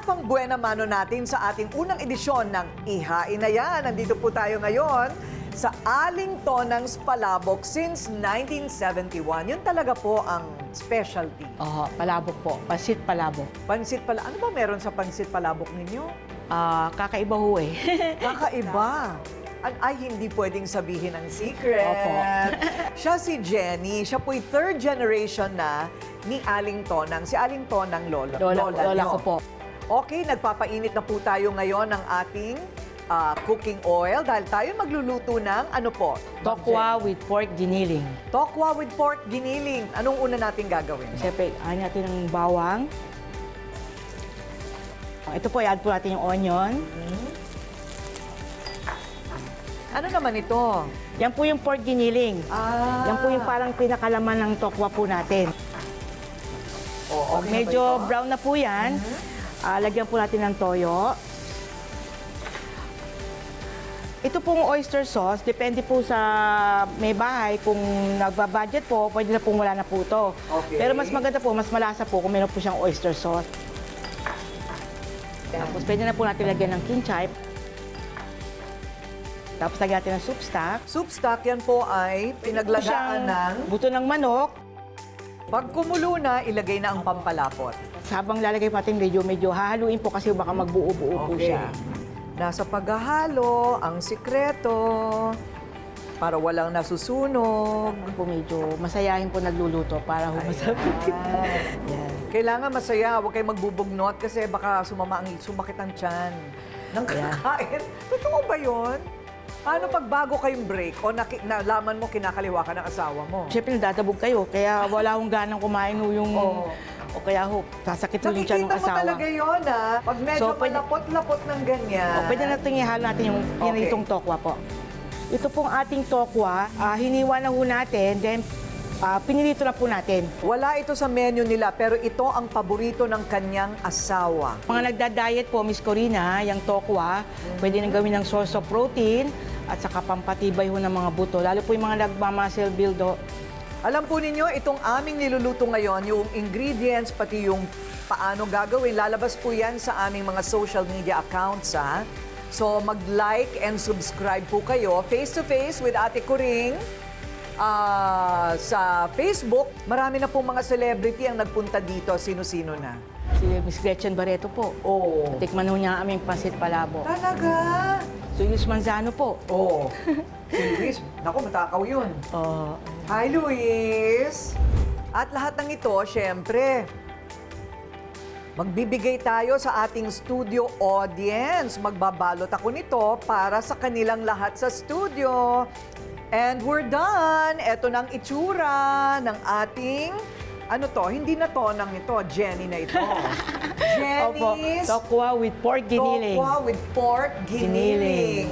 pang buena mano natin sa ating unang edisyon ng Ihain na Yan. Nandito po tayo ngayon sa Aling Tonang's Palabok since 1971. Yun talaga po ang specialty. Palabok po. Pansit palabok. Pansit pala. Ano ba meron sa pansit palabok ninyo? Kakaiba ho eh. Kakaiba. Ay, hindi pwedeng sabihin ang secret. Opo. Siya si Jenny. Siya po'y third generation na ni Aling Tonang. Si Aling Tonang lola Lola nyo. ko po. Okay, nagpapainit na po tayo ngayon ng ating cooking oil dahil tayo magluluto ng ano po? Tokwa with pork giniling. Tokwa with pork giniling. Anong una natin gagawin? Siyempre, natin ng bawang. Ito po, i-add po natin yung onion. Ano naman ito? Yan po yung pork giniling. Yan po yung parang pinakalaman ng tokwa po natin. Oh, okay Medyo na ba ito? brown na po yan. Lagyan po natin ng toyo. Ito pong oyster sauce, depende po sa may bahay. Kung nagbabudget po, pwede na pong wala na po ito. Okay. Pero mas maganda po, mas malasa po kung meron po siyang oyster sauce. Tapos pwede na po natin lagyan ng kinchay. Tapos lagyan natin ng soup stock. Soup stock yan po ay pinaglagaan ng... buto ng manok. Pag kumulo na, ilagay na ang pampalapot. Habang lalagay po natin, medyo hahaluin po kasi baka magbuo-buo po siya. Nasa paghahalo, ang sikreto, para walang nasusunog. Po medyo masayahin po nagluluto para humasapit. Yan. Kailangan masaya, huwag kayo magbubugnot kasi baka sumakit ang tiyan ng kakain. Totoo ba yun? Paano pag bago kayong break o nalaman mo kinakaliwa ka ng asawa mo? Siyempre, nadadabog kayo, kaya wala akong ganang kumain yung... O kaya sasakit mo yung tiyan ng Nakikita mo asawa. talaga yun, ha? Pag medyo So, pwede- malapot-lapot ng ganyan. Pwede natin ihalo natin yung pinitong tokwa po. Ito pong ating tokwa, hiniwa na ho natin, then pinilito na po natin. Wala ito sa menu nila, pero ito ang paborito ng kanyang asawa. Mga nagda-diet po, Miss Corina, yung tokwa, pwede nang gawin ng source of protein at saka pampatibay ho ng mga buto. Lalo po yung mga nagmamuscle build. Alam po ninyo, itong aming niluluto ngayon, yung ingredients, pati yung paano gagawin, lalabas po yan sa aming mga social media accounts, ha? So, mag-like and subscribe po kayo face-to-face with Ate Coring sa Facebook. Marami na po mga celebrity ang nagpunta dito. Sino-sino na? Si Miss Gretchen Barreto po. Oo. Tikman ho niya ang aming pansit palabo. Talaga? So, Luis Manzano po. Oo. Si Luis, naku, matakaw yun. Oh, Hi, Luis! At lahat ng ito, syempre, magbibigay tayo sa ating studio audience. Magbabalot ako nito para sa kanilang lahat sa studio. And we're done. Ito ng itsura ng ating, ano to, hindi na tonang ito, Jenny na ito. Opo, Jenny's tokwa with pork giniling. Tokwa with pork giniling.